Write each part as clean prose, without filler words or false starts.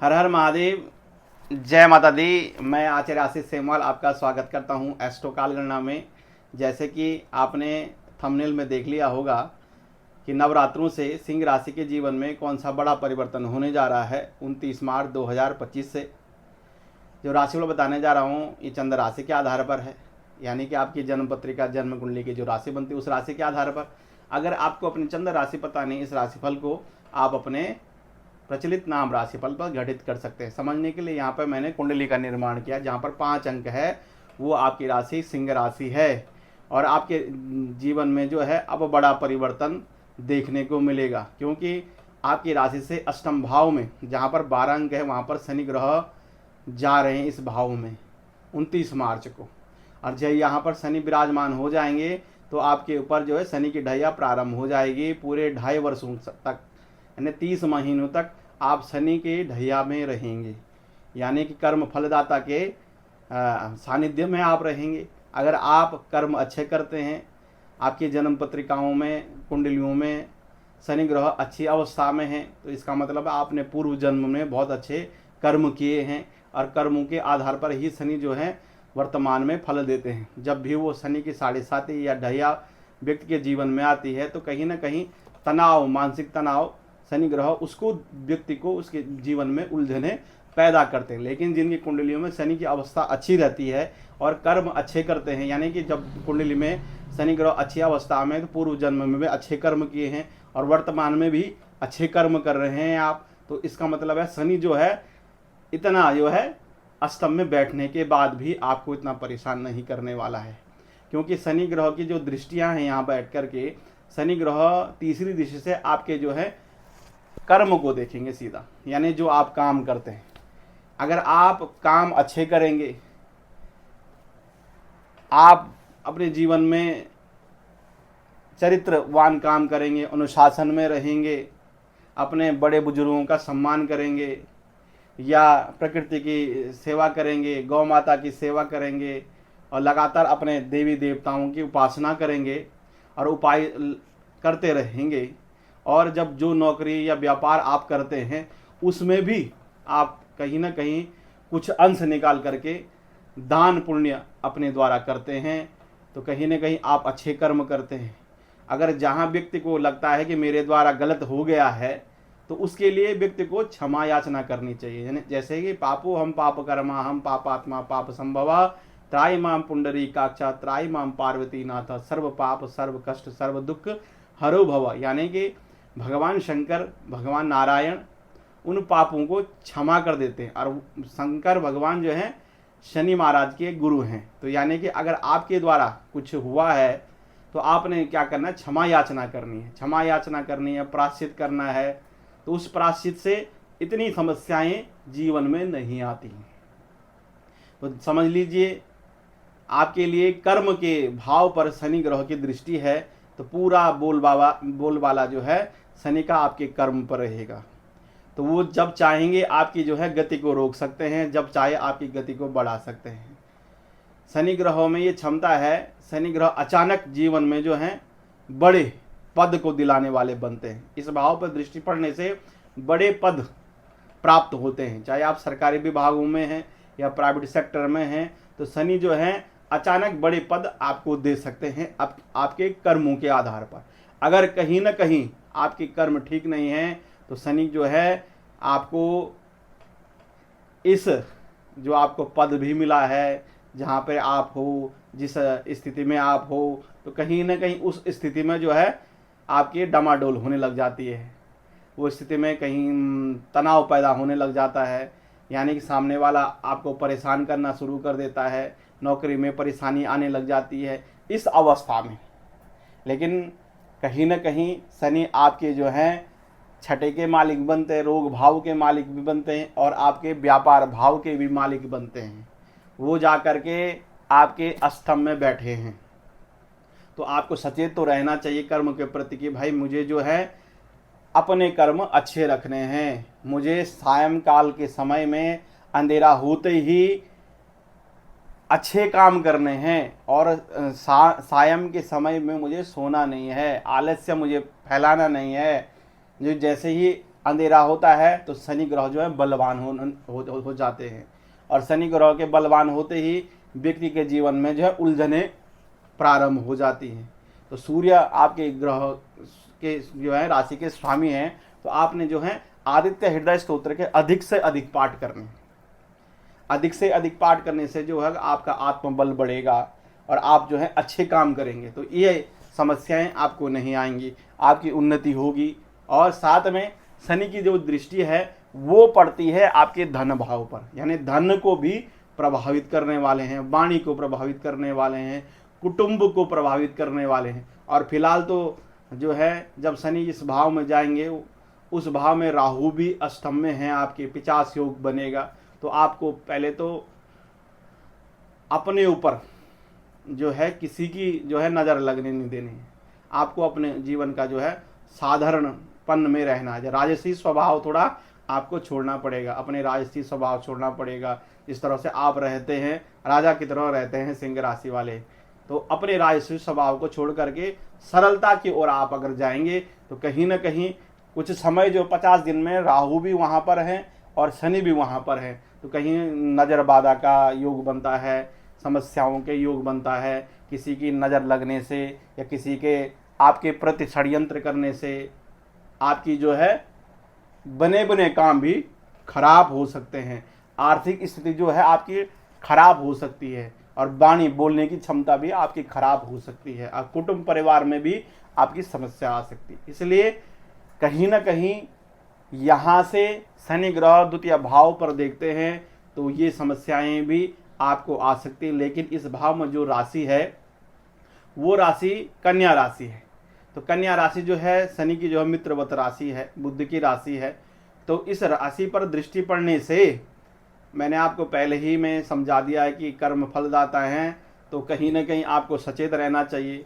हर हर महादेव। जय माता दी। मैं आचार्य आशीष सेमवाल आपका स्वागत करता हूं एस्ट्रो काल गणना में। जैसे कि आपने थंबनेल में देख लिया होगा कि नवरात्रों से सिंह राशि के जीवन में कौन सा बड़ा परिवर्तन होने जा रहा है 29 मार्च 2025 से। जो राशिफल बताने जा रहा हूँ ये चंद्र राशि के आधार पर है, यानी कि आपकी जन्म पत्रिका जन्म कुंडली की जो राशि बनती है उस राशि के आधार पर। अगर आपको अपनी चंद्र राशि पता नहीं, इस राशिफल को आप अपने प्रचलित नाम राशिफल पर घटित कर सकते हैं। समझने के लिए यहाँ पर मैंने कुंडली का निर्माण किया, जहाँ पर 5 अंक है, वो आपकी राशि सिंह राशि है। और आपके जीवन में जो है अब बड़ा परिवर्तन देखने को मिलेगा, क्योंकि आपकी राशि से अष्टम भाव में जहाँ पर 12 अंक है वहाँ पर शनि ग्रह जा रहे हैं इस भाव में 29 मार्च को। और जब यहाँ पर शनि विराजमान हो जाएंगे तो आपके ऊपर जो है शनि की ढैया प्रारंभ हो जाएगी। पूरे 2.5 वर्षों तक, यानी 30 महीनों तक आप शनि के ढैया में रहेंगे, यानी कि कर्म फलदाता के सानिध्य में आप रहेंगे। अगर आप कर्म अच्छे करते हैं, आपकी जन्म पत्रिकाओं में कुंडलियों में शनि ग्रह अच्छी अवस्था में है, तो इसका मतलब आपने पूर्व जन्म में बहुत अच्छे कर्म किए हैं और कर्मों के आधार पर ही शनि जो है वर्तमान में फल देते हैं। जब भी वो शनि की 7.5 या ढैया व्यक्ति के जीवन में आती है तो कहीं ना कहीं तनाव, मानसिक तनाव शनि ग्रह उसको व्यक्ति को उसके जीवन में उलझने पैदा करते हैं। लेकिन जिनकी कुंडलियों में शनि की अवस्था अच्छी रहती है और कर्म अच्छे करते हैं, यानी कि जब कुंडली में शनि ग्रह अच्छी अवस्था में तो पूर्व जन्म में भी अच्छे कर्म किए हैं और वर्तमान में भी अच्छे कर्म कर रहे हैं आप, तो इसका मतलब है शनि जो है इतना जो है अष्टम में बैठने के बाद भी आपको इतना परेशान नहीं करने वाला है। क्योंकि शनि ग्रह की जो दृष्टियां हैं यहाँ बैठ कर के, शनि ग्रह तीसरी दृष्टि से आपके जो है कर्म को देखेंगे सीधा, यानी जो आप काम करते हैं। अगर आप काम अच्छे करेंगे, आप अपने जीवन में चरित्रवान काम करेंगे, अनुशासन में रहेंगे, अपने बड़े बुजुर्गों का सम्मान करेंगे या प्रकृति की सेवा करेंगे, गौ माता की सेवा करेंगे और लगातार अपने देवी देवताओं की उपासना करेंगे और उपाय करते रहेंगे, और जब जो नौकरी या व्यापार आप करते हैं उसमें भी आप कहीं ना कहीं कुछ अंश निकाल करके दान पुण्य अपने द्वारा करते हैं, तो कहीं ना कहीं आप अच्छे कर्म करते हैं। अगर जहाँ व्यक्ति को लगता है कि मेरे द्वारा गलत हो गया है तो उसके लिए व्यक्ति को क्षमा याचना करनी चाहिए। जैसे कि पापो हम पाप कर्मा हम पापात्मा पाप संभवा त्राय माम पुंडरी काक्षा त्राय माम पार्वती नाथ सर्व पाप सर्व कष्ट सर्व दुख हरो भव, यानी कि भगवान शंकर भगवान नारायण उन पापों को क्षमा कर देते हैं। और शंकर भगवान जो हैं शनि महाराज के गुरु हैं, तो यानी कि अगर आपके द्वारा कुछ हुआ है तो आपने क्या करना है, क्षमा याचना करनी है। क्षमा याचना करनी है, प्रायश्चित करना है, तो उस प्रायश्चित से इतनी समस्याएं जीवन में नहीं आती। तो समझ लीजिए आपके लिए कर्म के भाव पर शनि ग्रह की दृष्टि है, तो पूरा बोलबाला जो है शनि का आपके कर्म पर रहेगा। तो वो जब चाहेंगे आपकी जो है गति को रोक सकते हैं, जब चाहे आपकी गति को बढ़ा सकते हैं। शनि ग्रहों में ये क्षमता है, शनि ग्रह अचानक जीवन में जो है बड़े पद को दिलाने वाले बनते हैं। इस भाव पर दृष्टि पड़ने से बड़े पद प्राप्त होते हैं, चाहे आप सरकारी विभागों में हैं या प्राइवेट सेक्टर में हैं, तो शनि जो है अचानक बड़े पद आपको दे सकते हैं आपके कर्मों के आधार पर। अगर कहीं ना कहीं आपके कर्म ठीक नहीं है तो शनि जो है आपको इस जो आपको पद भी मिला है, जहाँ पर आप हो, जिस स्थिति में आप हो, तो कहीं ना कहीं उस स्थिति में जो है आपकी डामाडोल होने लग जाती है। वो स्थिति में कहीं तनाव पैदा होने लग जाता है, यानी कि सामने वाला आपको परेशान करना शुरू कर देता है, नौकरी में परेशानी आने लग जाती है इस अवस्था में। लेकिन कहीं ना कहीं शनि आपके जो हैं छठे के मालिक बनते हैं, रोग भाव के मालिक भी बनते हैं और आपके व्यापार भाव के भी मालिक बनते हैं। वो जा कर के आपके अष्टम में बैठे हैं, तो आपको सचेत तो रहना चाहिए कर्म के प्रति कि भाई मुझे जो है अपने कर्म अच्छे रखने हैं, मुझे सायंकाल के समय में अंधेरा होते ही अच्छे काम करने हैं और सायं के समय में मुझे सोना नहीं है, आलस्य मुझे फैलाना नहीं है। जो जैसे ही अंधेरा होता है तो शनि ग्रह जो है बलवान हो जाते हैं, और शनि ग्रह के बलवान होते ही व्यक्ति के जीवन में जो है उलझने प्रारंभ हो जाती हैं। तो सूर्य आपके ग्रह के जो है राशि के स्वामी हैं, तो आपने जो है आदित्य हृदय स्तोत्र के अधिक से अधिक पाठ करने, अधिक से अधिक पाठ करने से जो है आपका आत्मबल बढ़ेगा और आप जो है अच्छे काम करेंगे, तो ये समस्याएं आपको नहीं आएंगी, आपकी उन्नति होगी। और साथ में शनि की जो दृष्टि है वो पड़ती है आपके धन भाव पर, यानी धन को भी प्रभावित करने वाले हैं, वाणी को प्रभावित करने वाले हैं, कुटुंब को प्रभावित करने वाले हैं। और फिलहाल तो जो है जब शनि इस भाव में जाएंगे, उस भाव में राहु भी अष्टम में है, आपके 50 योग बनेगा। तो आपको पहले तो अपने ऊपर जो है किसी की जो है नज़र लगने नहीं देनी है, आपको अपने जीवन का जो है साधारणपन में रहना है। राजसी स्वभाव थोड़ा आपको छोड़ना पड़ेगा, अपने राजसी स्वभाव छोड़ना पड़ेगा। इस तरह से आप रहते हैं, राजा की तरह रहते हैं सिंह राशि वाले, तो अपने राजसी स्वभाव को छोड़ करके सरलता की ओर आप अगर जाएंगे तो कहीं ना कहीं कुछ समय जो 50 दिन में राहु भी वहाँ पर है और शनि भी वहाँ पर है, तो कहीं नज़र बाधा का योग बनता है, समस्याओं के योग बनता है, किसी की नज़र लगने से या किसी के आपके प्रति षड्यंत्र करने से आपकी जो है बने बने काम भी खराब हो सकते हैं, आर्थिक स्थिति जो है आपकी खराब हो सकती है, और वाणी बोलने की क्षमता भी आपकी खराब हो सकती है, और कुटुंब परिवार में भी आपकी समस्या आ सकती है। इसलिए कहीं ना कहीं यहाँ से शनि ग्रह द्वितीय भाव पर देखते हैं तो ये समस्याएं भी आपको आ सकती है। लेकिन इस भाव में जो राशि है वो राशि कन्या राशि है, तो कन्या राशि जो है शनि की जो है मित्रवत राशि है, बुध की राशि है। तो इस राशि पर दृष्टि पड़ने से मैंने आपको पहले ही में समझा दिया है कि कर्म फलदाता हैं, तो कहीं ना कहीं आपको सचेत रहना चाहिए,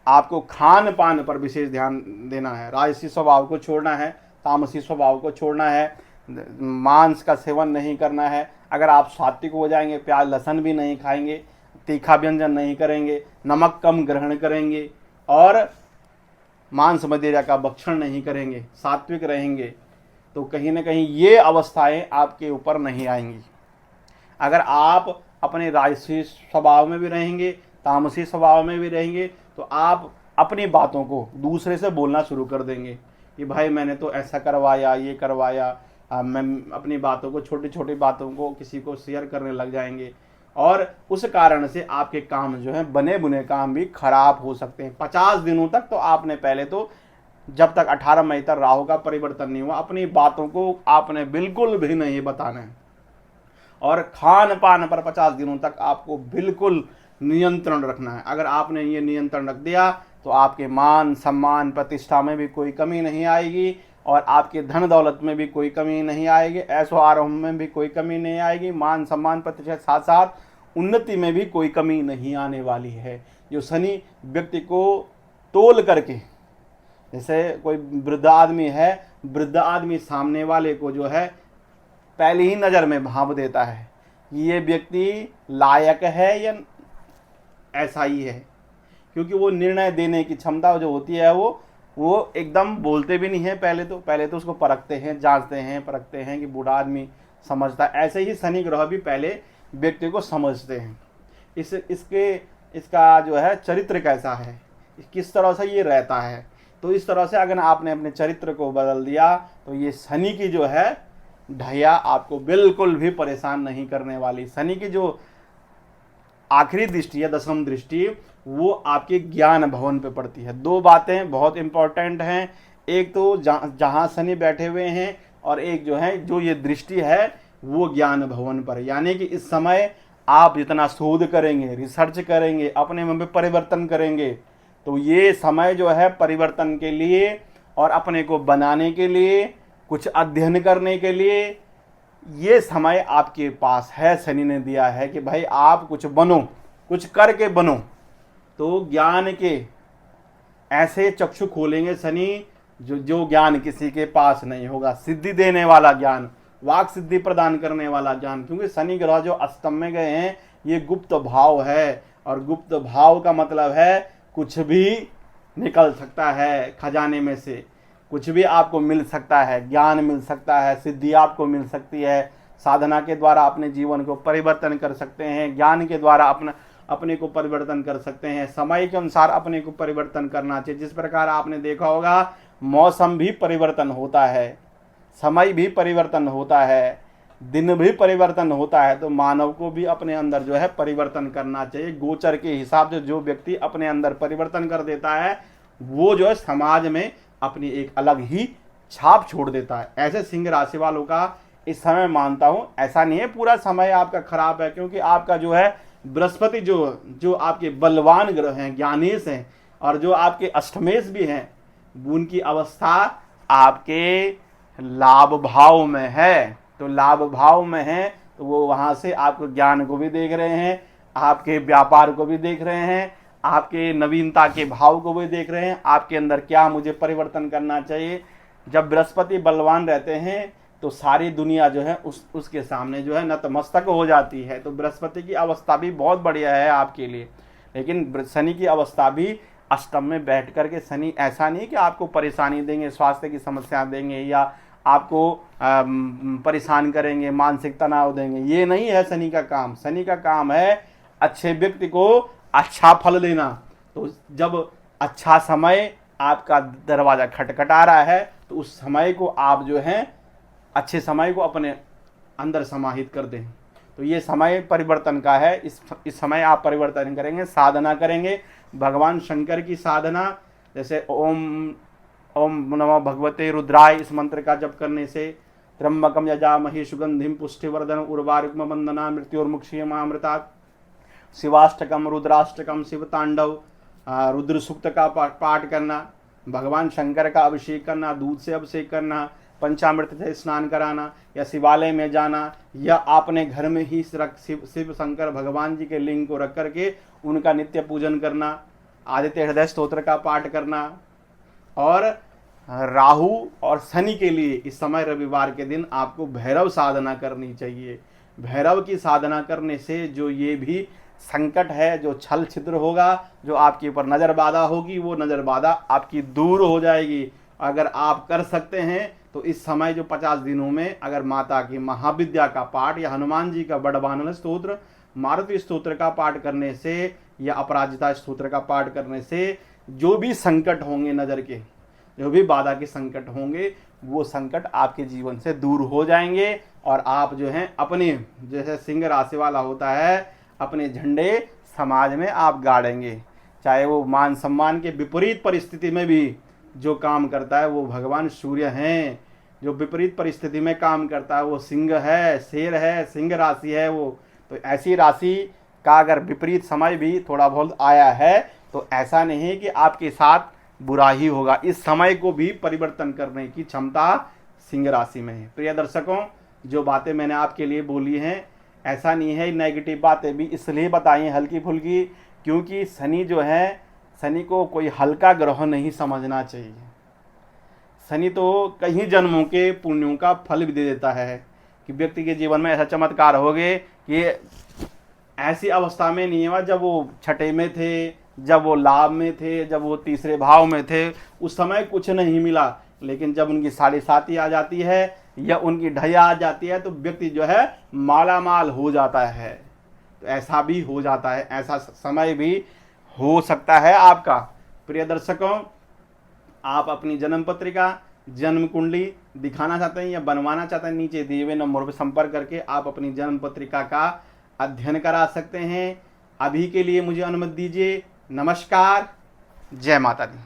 आपको खान पान पर विशेष ध्यान देना है, राजसी स्वभाव को छोड़ना है, तामसी स्वभाव को छोड़ना है, मांस का सेवन नहीं करना है। अगर आप सात्विक हो जाएंगे, प्याज लहसुन भी नहीं खाएंगे, तीखा व्यंजन नहीं करेंगे, नमक कम ग्रहण करेंगे और मांस मदिरा का भक्षण नहीं करेंगे, सात्विक रहेंगे, तो कहीं ना कहीं ये अवस्थाएं आपके ऊपर नहीं आएंगी। अगर आप अपने राजसी स्वभाव में भी रहेंगे, तामसी स्वभाव में भी रहेंगे, तो आप अपनी बातों को दूसरे से बोलना शुरू कर देंगे कि भाई मैंने तो ऐसा करवाया, ये करवाया, मैं अपनी बातों को, छोटी छोटी बातों को किसी को शेयर करने लग जाएंगे, और उस कारण से आपके काम जो है बने बुने काम भी खराब हो सकते हैं। 50 दिनों तक तो आपने पहले तो, जब तक 18 मई तक राहु का परिवर्तन नहीं हुआ, अपनी बातों को आपने बिल्कुल भी नहीं बताना है, और खान पान पर 50 दिनों तक आपको बिल्कुल नियंत्रण रखना है। अगर आपने ये नियंत्रण रख दिया तो आपके मान सम्मान प्रतिष्ठा में भी कोई कमी नहीं आएगी, और आपके धन दौलत में भी कोई कमी नहीं आएगी, ऐशो आराम में भी कोई कमी नहीं आएगी, मान सम्मान प्रतिष्ठा साथ साथ उन्नति में भी कोई कमी नहीं आने वाली है। जो शनि व्यक्ति को तोल करके, जैसे कोई वृद्ध आदमी है, वृद्ध आदमी सामने वाले को जो है पहली ही नज़र में भांप देता है ये व्यक्ति लायक है या ऐसा ही है, क्योंकि वो निर्णय देने की क्षमता जो होती है वो एकदम बोलते भी नहीं है, पहले तो उसको परखते हैं, जांचते हैं, परखते हैं कि बूढ़ा आदमी समझता है। ऐसे ही शनि ग्रह भी पहले व्यक्ति को समझते हैं, इसका जो है चरित्र कैसा है, किस तरह से ये रहता है। तो इस तरह से अगर आपने अपने चरित्र को बदल दिया तो ये शनि की जो है ढैया आपको बिल्कुल भी परेशान नहीं करने वाली। शनि की जो आखिरी दृष्टि है, दशम दृष्टि, वो आपके ज्ञान भवन पे पड़ती है। दो बातें बहुत इंपॉर्टेंट हैं, एक तो जहाँ शनि बैठे हुए हैं, और एक जो है जो ये दृष्टि है वो ज्ञान भवन पर। यानी कि इस समय आप जितना शोध करेंगे, रिसर्च करेंगे, अपने मन में परिवर्तन करेंगे, तो ये समय जो है परिवर्तन के लिए और अपने को बनाने के लिए, कुछ अध्ययन करने के लिए, ये समय आपके पास है। शनि ने दिया है कि भाई आप कुछ बनो, कुछ करके बनो। तो ज्ञान के ऐसे चक्षु खोलेंगे शनि जो ज्ञान किसी के पास नहीं होगा, सिद्धि देने वाला ज्ञान, वाक सिद्धि प्रदान करने वाला ज्ञान। क्योंकि शनि ग्रह जो अष्टम में गए हैं ये गुप्त भाव है, और गुप्त भाव का मतलब है कुछ भी निकल सकता है खजाने में से। कुछ भी आपको मिल सकता है, ज्ञान मिल सकता है, सिद्धि आपको मिल सकती है। साधना के द्वारा अपने जीवन को परिवर्तन कर सकते हैं, ज्ञान के द्वारा अपने को परिवर्तन कर सकते हैं। समय के अनुसार अपने को परिवर्तन करना चाहिए। जिस प्रकार आपने देखा होगा मौसम भी परिवर्तन होता है, समय भी परिवर्तन होता है, दिन भी परिवर्तन होता है, तो मानव को भी अपने अंदर जो है परिवर्तन करना चाहिए। गोचर के हिसाब से जो व्यक्ति अपने अंदर परिवर्तन कर देता है वो जो है समाज में अपनी एक अलग ही छाप छोड़ देता है। ऐसे सिंह राशि वालों का इस समय मानता हूं, ऐसा नहीं है पूरा समय आपका खराब है, क्योंकि आपका जो है बृहस्पति जो आपके बलवान ग्रह हैं, ज्ञानेश हैं, और जो आपके अष्टमेश भी हैं, उनकी अवस्था आपके लाभ भाव में है। तो लाभ भाव में है तो वो वहां से आपको ज्ञान को भी देख रहे हैं, आपके व्यापार को भी देख रहे हैं, आपके नवीनता के भाव को भी देख रहे हैं, आपके अंदर क्या मुझे परिवर्तन करना चाहिए। जब बृहस्पति बलवान रहते हैं तो सारी दुनिया जो है उसके सामने जो है नतमस्तक हो जाती है। तो बृहस्पति की अवस्था भी बहुत बढ़िया है आपके लिए। लेकिन शनि की अवस्था भी अष्टम में बैठ करके, शनि ऐसा नहीं कि आपको परेशानी देंगे, स्वास्थ्य की समस्या देंगे या आपको परेशान करेंगे, मानसिक तनाव देंगे, ये नहीं है शनि का काम। शनि का काम है अच्छे व्यक्ति को अच्छा फल देना। तो जब अच्छा समय आपका दरवाजा खटखटा रहा है तो उस समय को आप जो है अच्छे समय को अपने अंदर समाहित कर दें। तो ये समय परिवर्तन का है। इस समय आप परिवर्तन करेंगे, साधना करेंगे, भगवान शंकर की साधना, जैसे ओम नमो भगवते रुद्राय, इस मंत्र का जप करने से त्र्यंबकम यजामहे सुगंधिम पुष्टिवर्धन उर्वारुकम वंदना मृत्योर्मुक्षीयमामृतात्, शिवाष्टकम, रुद्राष्टकम, शिव तांडव, रुद्र सूक्त का पाठ करना, भगवान शंकर का अभिषेक करना, दूध से अभिषेक करना, पंचामृत से स्नान कराना, या शिवालय में जाना, या आपने घर में ही शिव शंकर भगवान जी के लिंग को रख करके उनका नित्य पूजन करना, आदित्य हृदय स्तोत्र का पाठ करना। और राहु और शनि के लिए इस समय रविवार के दिन आपको भैरव साधना करनी चाहिए। भैरव की साधना करने से जो ये भी संकट है, जो छल छिद्र होगा, जो आपके ऊपर नज़र बाधा होगी, वो नज़र बाधा आपकी दूर हो जाएगी। अगर आप कर सकते हैं तो इस समय जो 50 दिनों में अगर माता की महाविद्या का पाठ या हनुमान जी का बड़बानल स्तोत्र, मारुति स्तोत्र का पाठ करने से या अपराजिता स्तोत्र का पाठ करने से जो भी संकट होंगे, नज़र के जो भी बाधा के संकट होंगे, वो संकट आपके जीवन से दूर हो जाएंगे। और आप जो हैं अपने, जैसे सिंह राशि वाला होता है, अपने झंडे समाज में आप गाड़ेंगे। चाहे वो मान सम्मान के विपरीत परिस्थिति में भी जो काम करता है वो भगवान सूर्य हैं। जो विपरीत परिस्थिति में काम करता है वो सिंह है, शेर है, सिंह राशि है वो। तो ऐसी राशि का अगर विपरीत समय भी थोड़ा बहुत आया है तो ऐसा नहीं है कि आपके साथ बुरा ही होगा। इस समय को भी परिवर्तन करने की क्षमता सिंह राशि में है। प्रिय दर्शकों, जो बातें मैंने आपके लिए बोली हैं, ऐसा नहीं है, नेगेटिव बातें भी इसलिए बताई हैं हल्की फुल्की, क्योंकि शनि जो है, शनि को कोई हल्का ग्रह नहीं समझना चाहिए। शनि तो कई जन्मों के पुण्यों का फल भी दे देता है कि व्यक्ति के जीवन में ऐसा चमत्कार हो गए कि ऐसी अवस्था में नहीं हुआ जब वो छठे में थे, जब वो लाभ में थे, जब वो तीसरे भाव में थे, उस समय कुछ नहीं मिला। लेकिन जब उनकी 7.5 आ जाती है या उनकी ढैया आ जाती है तो व्यक्ति जो है माला माल हो जाता है। तो ऐसा भी हो जाता है, ऐसा समय भी हो सकता है आपका। प्रिय दर्शकों, आप अपनी जन्म पत्रिका, जन्म कुंडली दिखाना चाहते हैं या बनवाना चाहते हैं, नीचे दिए हुए नंबर पर संपर्क करके आप अपनी जन्म पत्रिका का अध्ययन करा सकते हैं। अभी के लिए मुझे अनुमति दीजिए। नमस्कार, जय माता दी।